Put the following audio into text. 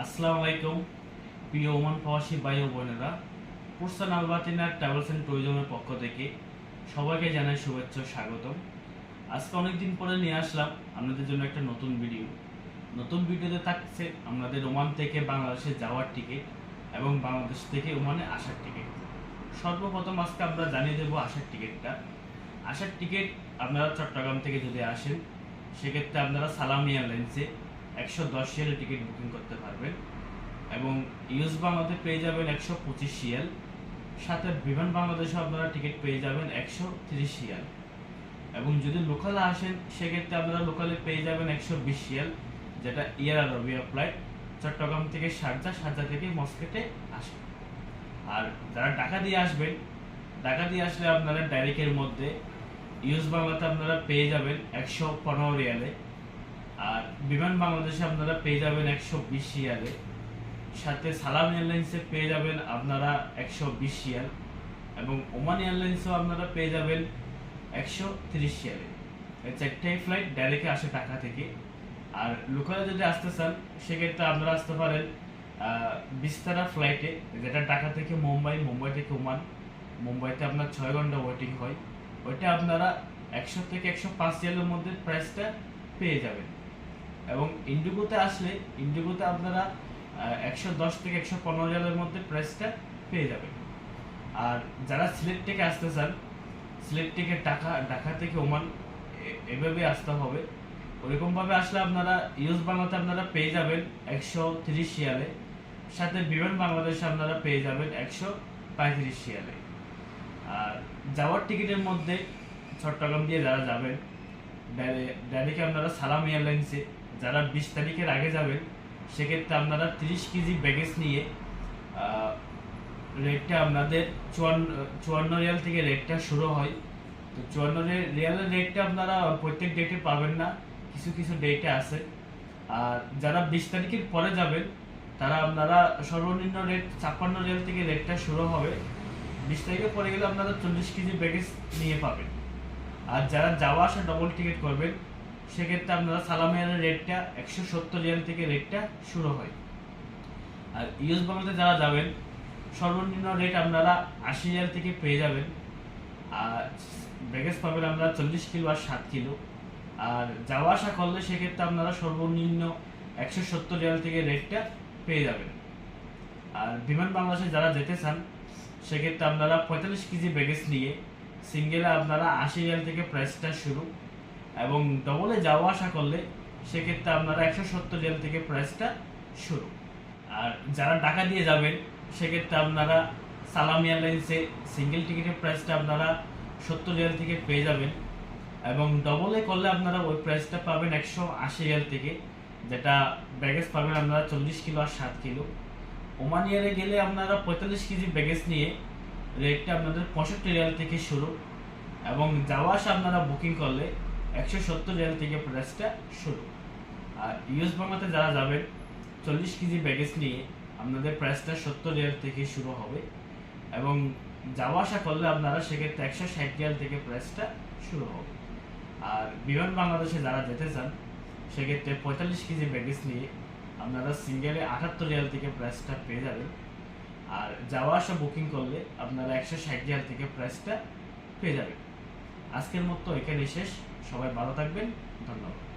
আসসালামু আলাইকুম প্রিয় ওমান প্রবাসী ভাই ও বোনেরা, পুরসান আলবাতিনা ট্রাভেলস এন্ড ট্যুরিজমের পক্ষ থেকে সবাইকে জানাই শুভেচ্ছা ও স্বাগতম। আজকে অনেকদিন পরে নিয়ে আসলাম আপনাদের জন্য একটা নতুন ভিডিও। নতুন ভিডিওতে থাকছে আমাদের ওমান থেকে বাংলাদেশে যাওয়ার টিকিট এবং বাংলাদেশ থেকে ওমানে আসার টিকিট। সর্বপ্রথম আজকে আমরা জানিয়ে দেবো আসার টিকিটটা। আসার টিকিট আপনারা চট্টগ্রাম থেকে যদি আসেন সেক্ষেত্রে আপনারা সালামি এয়ারলাইন্সে 110 সিএল টিকিট বুকিং করতে পারবেন এবং ইউএস বাংলাতে পেয়ে যাবেন 125 সিএল, সাথে বিমান বাংলাদেশে আপনারা টিকিট পেয়ে যাবেন 130 সিএল এবং যদি লোকালে আসেন সেক্ষেত্রে আপনারা লোকালে পেয়ে যাবেন 120 সিএল, যেটা এয়ার আরবিয়া ফ্লাইট চট্টগ্রাম থেকে শারজা, শারজা থেকে মস্কেটে আসে। আর যারা ঢাকা দিয়ে আসবেন, ঢাকা দিয়ে আসলে আপনারা ডাইরেক্টের মধ্যে ইউএস বাংলাতে আপনারা পেয়ে যাবেন 115 রিয়ালে, আর বিমান বাংলাদেশে আপনারা পেয়ে যাবেন 120 সিএলে, সাথে সালাম এয়ারলাইন্সে পেয়ে যাবেন আপনারা 120 সিএল এবং ওমান এয়ারলাইন্সেও আপনারা পেয়ে যাবেন 130 সিএলে। এই চারটাই ফ্লাইট ডাইরেক্টে আসে ঢাকা থেকে। আর লোকালে যদি আসতে চান সেক্ষেত্রে আপনারা আসতে পারেন বিস্তারা ফ্লাইটে, যেটা ঢাকা থেকে মুম্বাই, মুম্বাই থেকে ওমান। মুম্বাইতে আপনার 6 ঘন্টা ওয়েটিং হয়, ওইটা আপনারা 100 থেকে 105 সিএলের মধ্যে প্রাইসটা পেয়ে যাবেন। এবং ইন্ডিগোতে আসলে ইন্ডিগোতে আপনারা 110 থেকে 115 রিয়ালের মধ্যে প্রাইসটা পেয়ে যাবেন। আর যারা সিলেট থেকে আসতে চান, সিলেট থেকে ঢাকা থেকে ওমান এভাবে আসতে হবে। ওইরকমভাবে আসলে আপনারা ইউএস বাংলাতে আপনারা পেয়ে যাবেন 130 সিএলে, সাথে বিমান বাংলাদেশে আপনারা পেয়ে যাবেন 135 সিএলে। আর যাওয়ার টিকিটের মধ্যে চট্টগ্রাম দিয়ে যারা যাবেন ডাইরেক্টে আপনারা সালাম এয়ারলাইন্সে, যারা 20 তারিখের আগে যাবেন সেক্ষেত্রে আপনারা 30 কেজি ব্যাগেজ নিয়ে রেটটা আপনাদের 54 রিয়াল থেকে রেটটা শুরু হয়। তো 54 রিয়ালের রেটটা আপনারা প্রত্যেক ডেটে পাবেন না, কিছু কিছু ডেটে আছে। আর যারা 20 তারিখের পরে যাবেন তারা আপনারা সর্বনিম্ন রেট 56 রিয়াল থেকে রেটটা শুরু হবে। 20 তারিখে পরে গেলে আপনারা 40 কেজি ব্যাগেজ নিয়ে পাবেন। আর যারা যাওয়া আসা ডবল টিকিট করবেন সেক্ষেত্রে আপনারা সালাম এয়ারের রেটটা 170 রিয়াল থেকে রেটটা শুরু হয়। আর ইউএস বাংলাতে যারা যাবেন সর্বনিম্ন রেট আপনারা 80 রিয়াল থেকে পেয়ে যাবেন। আর ব্যাগেজ পাবেন আপনারা 40 কিলো আর 7 কিলো। আর যাওয়া আসা করলে সেক্ষেত্রে আপনারা সর্বনিম্ন 170 রিয়াল থেকে রেটটা পেয়ে যাবেন। আর বিমান বাংলাদেশে যারা যেতে চান সেক্ষেত্রে আপনারা 45 কেজি ব্যাগেজ নিয়ে সিঙ্গেলে আপনারা 80 রিয়াল থেকে প্রাইসটা শুরু, এবং ডবলে যাওয়া আসা করলে সেক্ষেত্রে আপনারা 170 রিয়াল থেকে প্রাইসটা শুরু। আর যারা ঢাকা দিয়ে যাবেন সেক্ষেত্রে আপনারা সালাম এয়ারলাইন্সে সিঙ্গেল টিকিটের প্রাইসটা আপনারা 70 রিয়াল থেকে পেয়ে যাবেন এবং ডবলে করলে আপনারা ওই প্রাইসটা পাবেন 180 রিয়াল থেকে, যেটা ব্যাগেজ পাবেন আপনারা 40 কিলো আর 7 কিলো। ওমান এয়ারে গেলে আপনারা 45 কেজি ব্যাগেজ নিয়ে রেটটা আপনাদের 65 রিয়াল থেকে শুরু এবং যাওয়া আসা আপনারা বুকিং করলে 170 রিয়াল থেকে প্রাইসটা শুরু। আর ইউএস বাংলাতে যারা যাবেন 40 কেজি ব্যাগেজ নিয়ে আপনাদের প্রাইসটা 70 রিয়াল থেকে শুরু হবে এবং যাওয়া আসা করলে আপনারা সেক্ষেত্রে 160 রিয়াল থেকে প্রাইসটা শুরু হবে। আর বিমান বাংলাদেশে যারা যেতে চান সেক্ষেত্রে 45 কেজি ব্যাগেজ নিয়ে আপনারা সিঙ্গেলে 78 রিয়াল থেকে প্রাইসটা পেয়ে যাবেন। আর যাওয়া আসা বুকিং করলে আপনারা 160 রিয়াল থেকে প্রাইসটা পেয়ে যাবেন। আজকের মতো এখানে শেষ। সবাই ভালো থাকবেন, ধন্যবাদ।